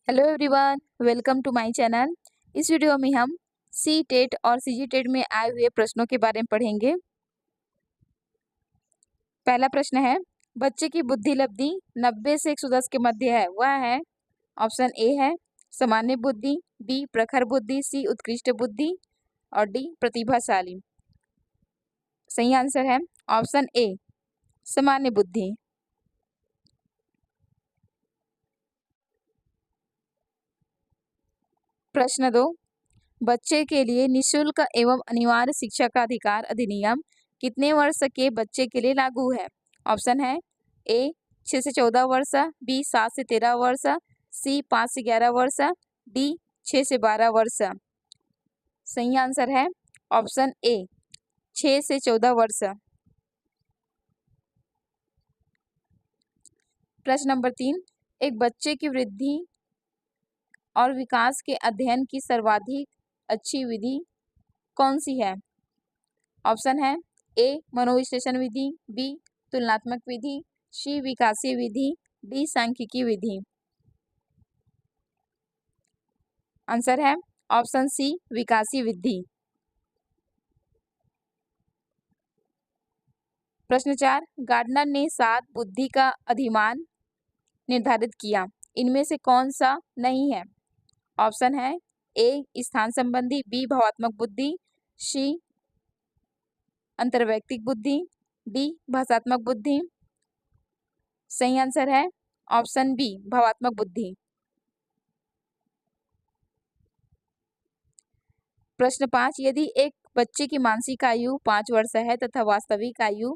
Hello everyone, welcome to my channel. इस video में हम सी टेट और सी जी टेट में आए हुए प्रश्नों के बारे में पढ़ेंगे। पहला प्रश्न है, बच्चे की बुद्धि लब्धि 90 से 110 के मध्य है, वह है। ऑप्शन ए है सामान्य बुद्धि, बी प्रखर बुद्धि, सी उत्कृष्ट बुद्धि और डी प्रतिभाशाली। सही आंसर है ऑप्शन ए सामान्य बुद्धि। प्रश्न 2, बच्चे के लिए निशुल्क एवं अनिवार्य शिक्षा का अधिकार अधिनियम कितने वर्ष के बच्चे के लिए लागू है? ऑप्शन है ए 6 से 14 वर्ष, बी 7 से 13 वर्ष, सी 5 से 11 वर्ष, डी 6 से 12 वर्ष। सही आंसर है ऑप्शन ए 6 से 14 वर्ष। प्रश्न नंबर 3, एक बच्चे की वृद्धि और विकास के अध्ययन की सर्वाधिक अच्छी विधि कौन सी है? ऑप्शन है ए मनोविश्लेषण विधि, बी तुलनात्मक विधि, सी विकासीय विधि, डी सांख्यिकी विधि। आंसर है ऑप्शन सी विकासीय विधि। प्रश्न 4, गार्डनर ने 7 बुद्धि का अधिमान निर्धारित किया, इनमें से कौन सा नहीं है? ऑप्शन है ए स्थान संबंधी, बी भावात्मक बुद्धि, सी अंतर्वैयक्तिक बुद्धि, डी भाषात्मक बुद्धि। सही आंसर है ऑप्शन बी भावात्मक बुद्धि। प्रश्न 5, यदि एक बच्चे की मानसिक आयु 5 वर्ष है तथा वास्तविक आयु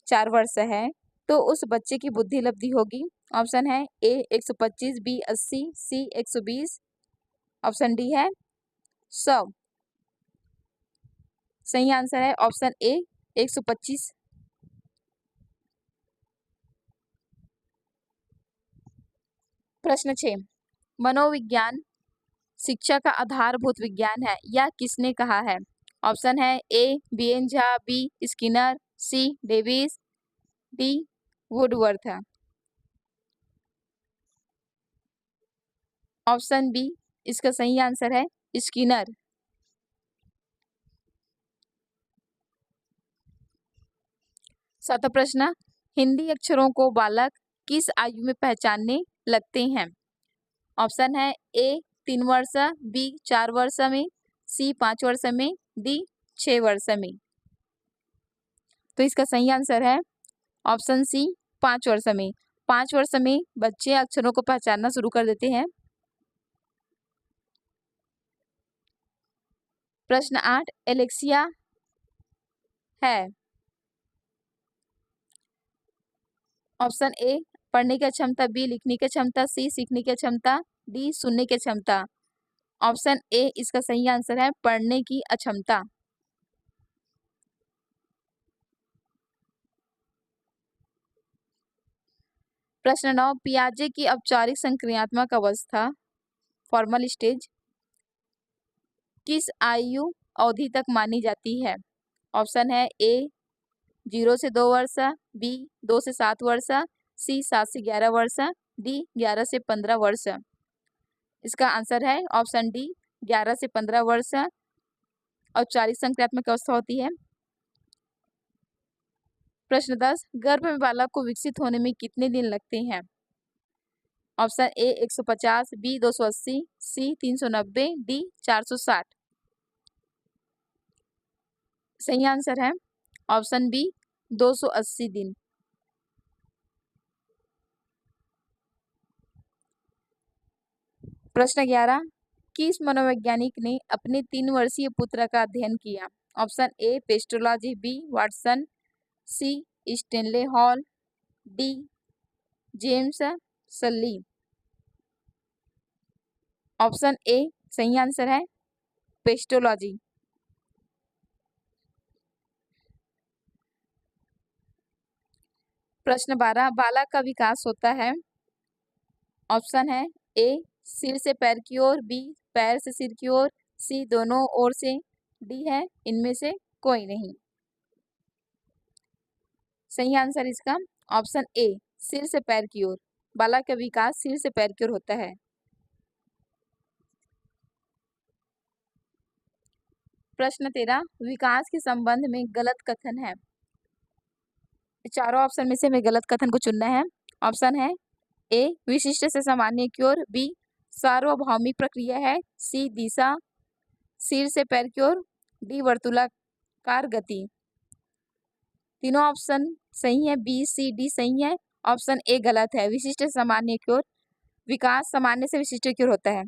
4 वर्ष है तो उस बच्चे की बुद्धि लब्धि होगी। ऑप्शन है ए 125, बी 80, सी 120, ऑप्शन डी है 100। सही आंसर है ऑप्शन ए 125। प्रश्न 6, मनोविज्ञान शिक्षा का आधारभूत विज्ञान है, यह किसने कहा है? ऑप्शन है A BN Jha, B Skinner, C Davis, D Woodworth. Option B इसका सही आंसर है स्किनर। सातवां प्रश्न, हिंदी अक्षरों को बालक किस आयु में पहचानने लगते हैं? ऑप्शन है ए 3 वर्ष, बी 4 वर्ष में, सी 5 वर्ष में, डी 6 वर्ष में। तो इसका सही आंसर है ऑप्शन सी 5 वर्ष में। 5 वर्ष में बच्चे अक्षरों को पहचानना शुरू कर देते हैं। प्रश्न 8, एलेक्सिया है। ऑप्शन ए पढ़ने की क्षमता, बी लिखने की क्षमता, सी सीखने की क्षमता, डी सुनने की क्षमता। ऑप्शन ए इसका सही आंसर है पढ़ने की अक्षमता। प्रश्न 9, पियाजे की औपचारिक संक्रियात्मक अवस्था फॉर्मल स्टेज किस आयु अवधि तक मानी जाती है? ऑप्शन है ए 0 से 2 वर्ष, बी 2 से 7 वर्ष, सी 7 से 11 वर्ष, डी 11 से 15 वर्ष। इसका आंसर है ऑप्शन डी 11 से 15 वर्ष औपचारिक संक्रियात्मक अवस्था होती है। प्रश्न 10, गर्भ में बालक को विकसित होने में कितने दिन लगते हैं? Option A 150, B 280, C 390, D 460। सही आंसर है ऑप्शन बी 280 दिन। प्रश्न 11, किस मनोवैज्ञानिक ने अपने 3 वर्षीय पुत्र का अध्ययन किया? Option A Pestalozzi, B Watson, C Stanley Hall, D James Sully. Option A सही आंसर है पेस्टोलॉजी। प्रश्न 12, बालक का विकास होता है। ऑप्शन है ए सिर से पैर की ओर, बी पैर से सिर की ओर, सी दोनों ओर से, डी है इनमें से कोई नहीं। सही आंसर इसका ऑप्शन ए सिर से पैर की ओर। बालक का विकास सिर से पैर की ओर होता है। प्रश्न 13 विकास के संबंध में गलत कथन है। चारों ऑप्शन में से हमें गलत कथन को चुनना है। ऑप्शन है ए विशिष्ट से सामान्य की ओर, बी सार्वभौमिक प्रक्रिया है, सी दिशा सिर से पैर की ओर, डी वर्तुलाकार गति। तीनों ऑप्शन सही है, बी सी डी सही है, ऑप्शन ए गलत है। विशिष्ट से सामान्य की ओर, विकास सामान्य से विशिष्ट की ओर होता है।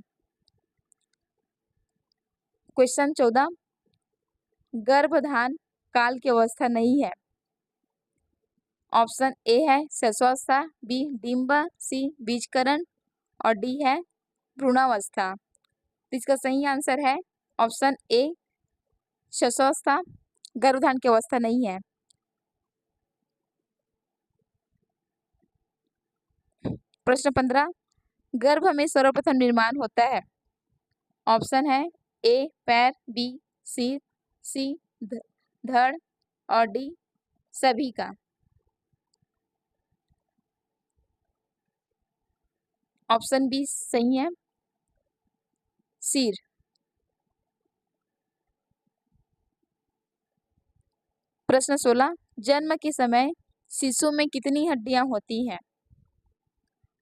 क्वेश्चन 14 गर्भधान काल की अवस्था नहीं है। ऑप्शन ए है शैशवावस्था, बी डिंब, सी बीजकरण और डी है भ्रूणावस्था। इसका सही आंसर है ऑप्शन ए शैशवावस्था, गर्भधान की अवस्था नहीं है। प्रश्न 15 गर्भ में सर्वप्रथम निर्माण होता है। ऑप्शन है ए पैर, बी सिर, सी धड़ और डी सभी का। ऑप्शन बी सही है, सिर। प्रश्न 16 जन्म के समय शिशु में कितनी हड्डियां होती हैं।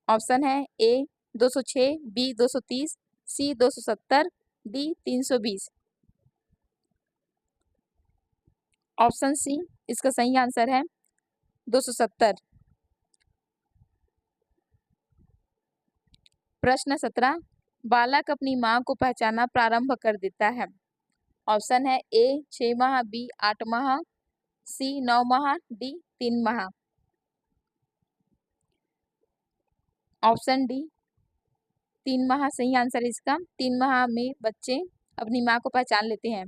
ऑप्शन है ए 206, बी 230, सी 270, डी 320। ऑप्शन सी इसका सही आंसर है 270। प्रश्न 17 बालक अपनी मां को पहचानना प्रारंभ कर देता है। ऑप्शन है ए 6 माह, बी 8 माह, सी 9 माह, डी 3 माह। ऑप्शन डी 3 माह सही आंसर इसका। 3 माह में बच्चे अपनी मां को पहचान लेते हैं।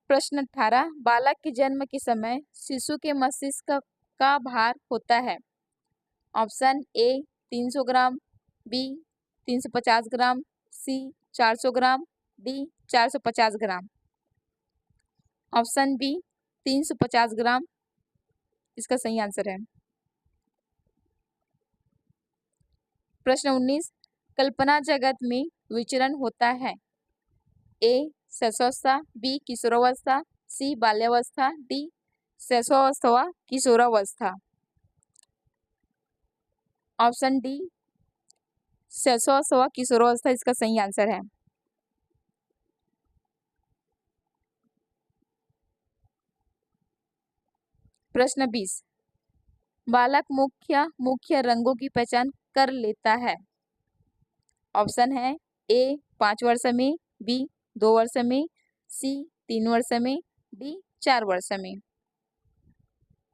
प्रश्न 18 बालक के जन्म के समय शिशु के मस्तिष्क का भार होता है। Option A 300 gram, B 350 gram, C 400 gram, D 450 gram. Option B 350 gram इसका सही आंसर है। प्रश्न 19 कल्पना जगत में विचरण होता है। ए शैशवावस्था, बी किशोरावस्था, सी बाल्यावस्था, डी शैशवावस्था व किशोरावस्था। ऑप्शन डी शैशवावस्था व किशोरावस्था इसका सही आंसर है। प्रश्न 20 बालक मुख्य रंगों की पहचान कर लेता है। ऑप्शन है ए 5 वर्ष में, बी 2 वर्ष में, सी 3 वर्ष में, डी 4 वर्ष में।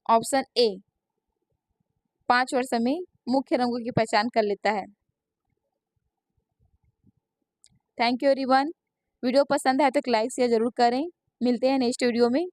ऑप्शन ए 5 वर्ष में मुख्य रंगों की पहचान कर लेता है। Thank you everyone. वीडियो पसंद है तो लाइक शेयर जरूर करें। मिलते हैं नेक्स्ट वीडियो में।